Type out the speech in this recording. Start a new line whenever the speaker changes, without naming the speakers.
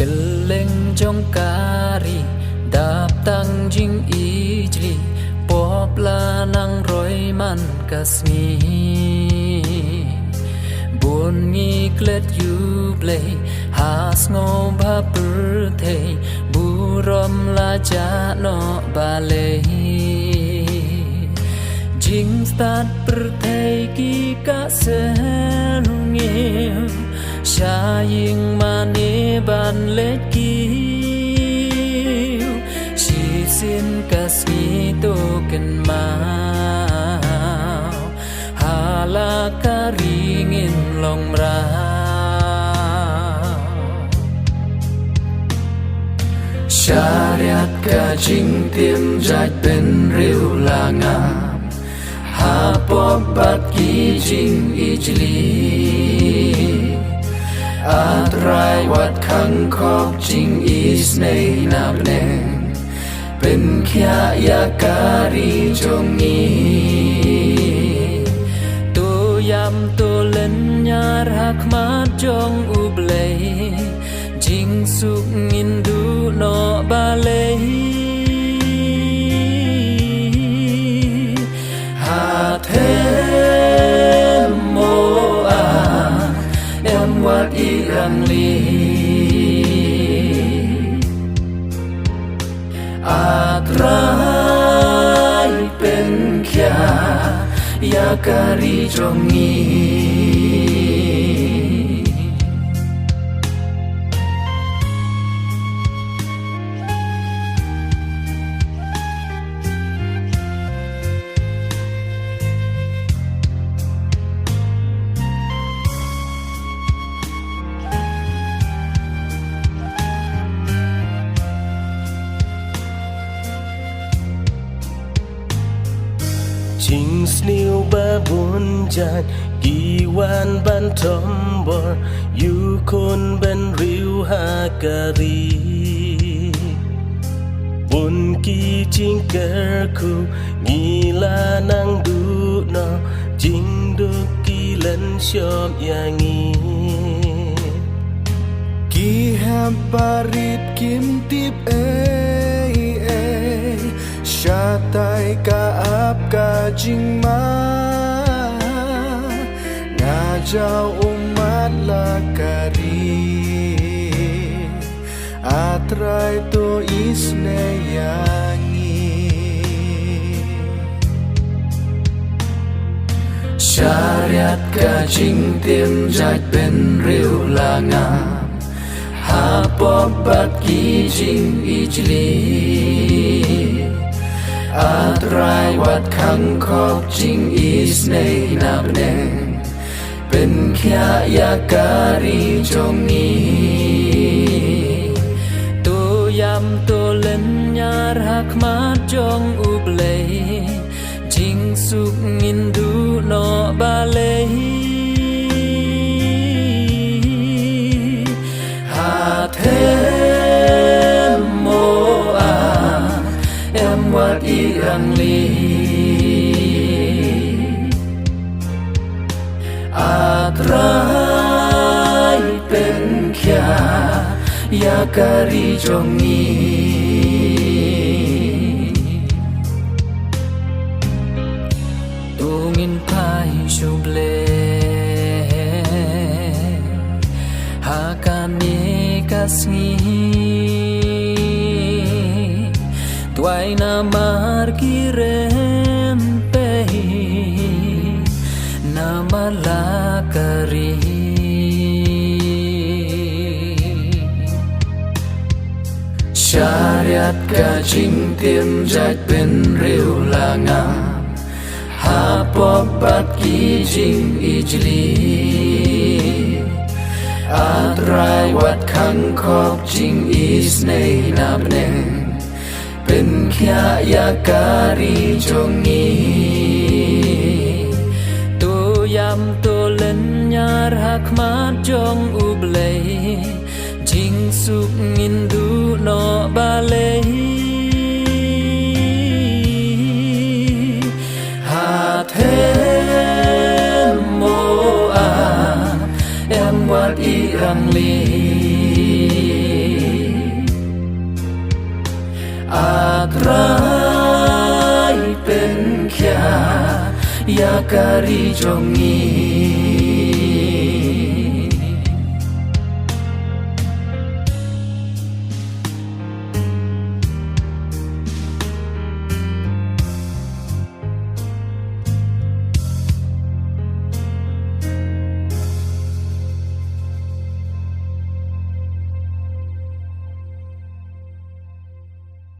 Keleng jong kari dap tang jing ijli popla nang roi man kasmi bun ngi klet yu play has ngo ba pur thei burom la cha no balei jing start pur thei ki ka sen ngim Sha ying mani ban let kiu Shi sin kasmi token mau Hala ka ringin long rao Shariat ka jing tim jait ben riu la ngam Ha pop bat ki jing ijli Atrai wat khang khop jing is nei nap neng Pen kya ya kari jong ni To yam to len nyar hak mat jong ublei Jing suk ngin du no balei Ha them mo Wat irang li Atrai pen kya Ya kari jongi
Jing sniu ba bun jat Ki wan ban tom bor Yu kon ben riu ha kari Bun ki jing ker ku Ngi la nang du no Jing du ki len shom yangi
Ki ham parit kim tip Shatai ka ap ka jing ma Ngajau umat la kari Atrai to isne yangi
Shariat ka jing tim jait ben riu la ngam Ha pop bat ki jing ijli Atrai wat khang khop jing is nei nap neng Pen kya ya kari jong ni To yam to len nyar hak mat jong ublei Jing suk ngin du no balei Ha them mo Wat irang li Atrai pen kya Ya kari jong ni Tungin pai shuble Hakani kasngi Tuai na marki rempe Na malakari Shariat ka jing tim jait ben riu la ngam Ha pop bat ki jing ijli Atrai wat khang khop jing is nei nap neng Pen kya ya kari jong ni To yam to len nyar hak mat jong ublei Jing suk ngin du no balei Ha them mo wat irang li yakari jongi